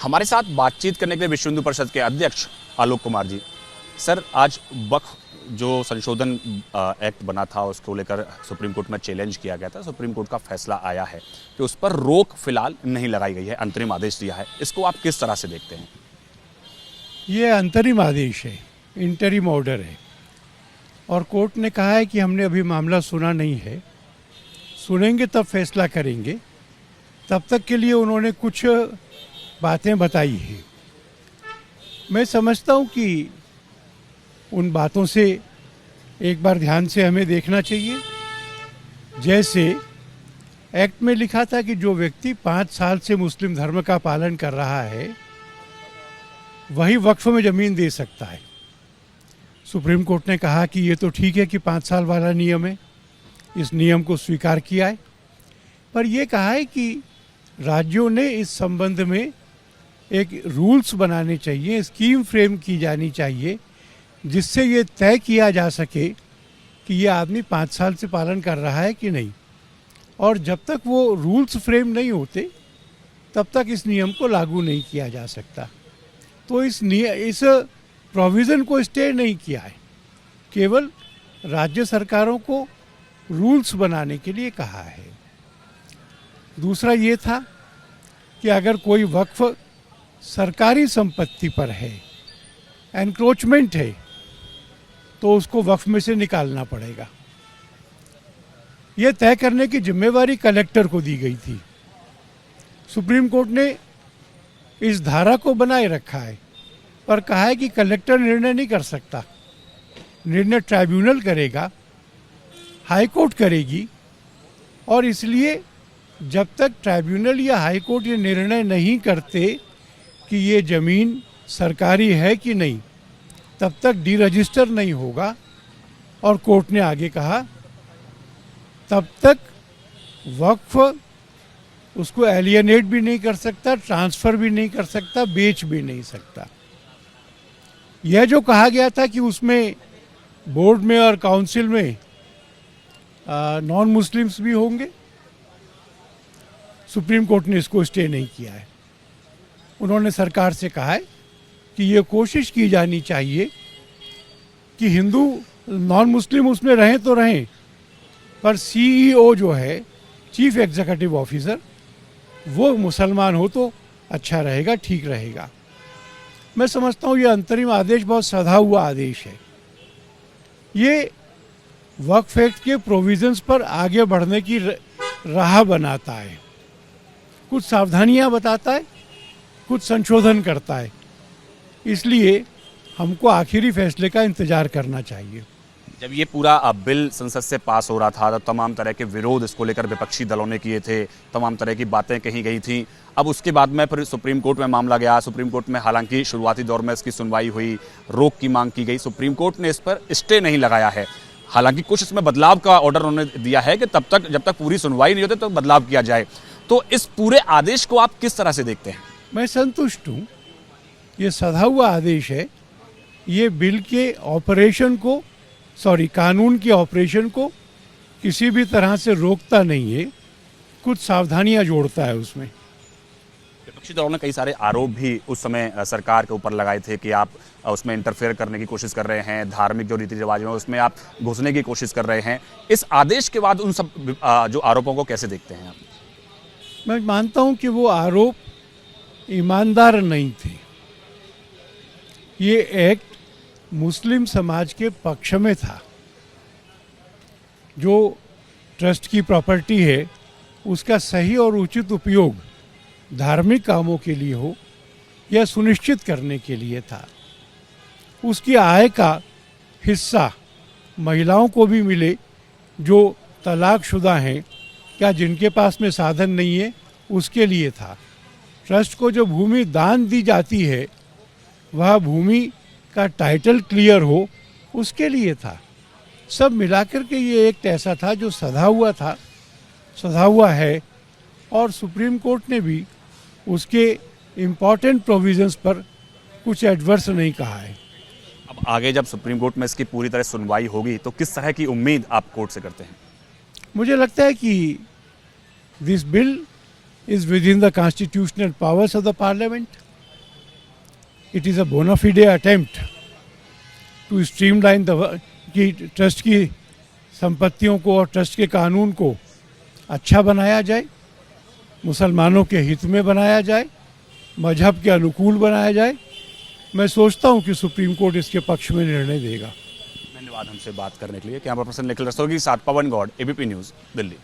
हमारे साथ बातचीत करने के लिए विश्व हिंदू परिषद के अध्यक्ष आलोक कुमार जी। सर, आज वक्फ जो संशोधन एक्ट बना था उसको लेकर सुप्रीम कोर्ट में चैलेंज किया गया था। सुप्रीम कोर्ट का फैसला आया है कि उस पर रोक फिलहाल नहीं लगाई गई है, अंतरिम आदेश दिया है। इसको आप किस तरह से देखते हैं? ये अंतरिम आदेश है, इंटरिम ऑर्डर है, और कोर्ट ने कहा है कि हमने अभी मामला सुना नहीं है, सुनेंगे तब फैसला करेंगे। तब तक के लिए उन्होंने कुछ बातें बताई हैं। मैं समझता हूँ कि उन बातों से एक बार ध्यान से हमें देखना चाहिए। जैसे एक्ट में लिखा था कि जो व्यक्ति 5 साल से मुस्लिम धर्म का पालन कर रहा है वही वक्फ में ज़मीन दे सकता है। सुप्रीम कोर्ट ने कहा कि ये तो ठीक है कि 5 साल वाला नियम है, इस नियम को स्वीकार किया है, पर यह कहा है कि राज्यों ने इस संबंध में एक रूल्स बनाने चाहिए, स्कीम फ्रेम की जानी चाहिए, जिससे ये तय किया जा सके कि ये आदमी 5 साल से पालन कर रहा है कि नहीं। और जब तक वो रूल्स फ्रेम नहीं होते तब तक इस नियम को लागू नहीं किया जा सकता। तो इस प्रोविज़न को स्टे नहीं किया है, केवल राज्य सरकारों को रूल्स बनाने के लिए कहा है। दूसरा ये था कि अगर कोई वक्फ सरकारी संपत्ति पर है, एनक्रोचमेंट है, तो उसको वक्फ में से निकालना पड़ेगा। यह तय करने की जिम्मेवारी कलेक्टर को दी गई थी। सुप्रीम कोर्ट ने इस धारा को बनाए रखा है, पर कहा है कि कलेक्टर निर्णय नहीं कर सकता, निर्णय ट्राइब्यूनल करेगा, हाई कोर्ट करेगी। और इसलिए जब तक ट्राइब्यूनल या हाई कोर्ट ये निर्णय नहीं करते कि ये ज़मीन सरकारी है कि नहीं, तब तक डीरजिस्टर नहीं होगा। और कोर्ट ने आगे कहा तब तक वक्फ उसको एलियनेट भी नहीं कर सकता, ट्रांसफ़र भी नहीं कर सकता, बेच भी नहीं सकता। यह जो कहा गया था कि उसमें बोर्ड में और काउंसिल में नॉन मुस्लिम्स भी होंगे, सुप्रीम कोर्ट ने इसको स्टे नहीं किया है। उन्होंने सरकार से कहा है कि ये कोशिश की जानी चाहिए कि हिंदू नॉन मुस्लिम उसमें रहें तो रहें, पर सीईओ जो है, चीफ एग्जीक्यूटिव ऑफिसर, वो मुसलमान हो तो अच्छा रहेगा, ठीक रहेगा। मैं समझता हूँ ये अंतरिम आदेश बहुत सधा हुआ आदेश है। ये वक्फ एक्ट के प्रोविजंस पर आगे बढ़ने की राह बनाता है, कुछ सावधानियाँ बताता है, कुछ संशोधन करता है। इसलिए हमको आखिरी फैसले का इंतजार करना चाहिए। जब ये पूरा बिल संसद से पास हो रहा था तो तमाम तरह के विरोध इसको लेकर विपक्षी दलों ने किए थे, तमाम तरह की बातें कही गई थी। अब उसके बाद में फिर सुप्रीम कोर्ट में मामला गया। सुप्रीम कोर्ट में हालांकि शुरुआती दौर में इसकी सुनवाई हुई, रोक की मांग की गई। सुप्रीम कोर्ट ने इस पर स्टे नहीं लगाया है। हालांकि कुछ इसमें बदलाव का ऑर्डर उन्होंने दिया है कि जब तक पूरी सुनवाई नहीं होती तो बदलाव किया जाए। तो इस पूरे आदेश को आप किस तरह से देखते हैं? मैं संतुष्ट हूँ। ये सधा हुआ आदेश है। ये बिल के ऑपरेशन को, कानून के ऑपरेशन को किसी भी तरह से रोकता नहीं है, कुछ सावधानियां जोड़ता है उसमें। विपक्षी दलों ने कई सारे आरोप भी उस समय सरकार के ऊपर लगाए थे कि आप उसमें इंटरफेयर करने की कोशिश कर रहे हैं, धार्मिक जो रीति रिवाज है उसमें आप घुसने की कोशिश कर रहे हैं। इस आदेश के बाद उन सब जो आरोपों को कैसे देखते हैं आप? मैं मानता हूं कि वो आरोप ईमानदार नहीं थे। ये एक्ट मुस्लिम समाज के पक्ष में था। जो ट्रस्ट की प्रॉपर्टी है उसका सही और उचित उपयोग धार्मिक कामों के लिए हो, यह सुनिश्चित करने के लिए था। उसकी आय का हिस्सा महिलाओं को भी मिले जो तलाकशुदा हैं या जिनके पास में साधन नहीं है, उसके लिए था। ट्रस्ट को जो भूमि दान दी जाती है वह भूमि का टाइटल क्लियर हो, उसके लिए था। सब मिलाकर के ये एक ऐसा था जो सधा हुआ है। और सुप्रीम कोर्ट ने भी उसके इम्पॉर्टेंट प्रोविजंस पर कुछ एडवर्स नहीं कहा है। अब आगे जब सुप्रीम कोर्ट में इसकी पूरी तरह सुनवाई होगी तो किस तरह की उम्मीद आप कोर्ट से करते हैं? मुझे लगता है कि this bill is within the constitutional powers of the parliament. It is a bona fide attempt to streamline कि ट्रस्ट की संपत्तियों को और ट्रस्ट के कानून को अच्छा बनाया जाए, मुसलमानों के हित में बनाया जाए, मजहब के अनुकूल बनाया जाए। मैं सोचता हूं कि सुप्रीम कोर्ट इसके पक्ष में निर्णय देगा। धन्यवाद हमसे बात करने के लिए। कैमरा पर्सन निखिल रस्तोगी के साथ पवन गौड़, एबीपी न्यूज़, दिल्ली।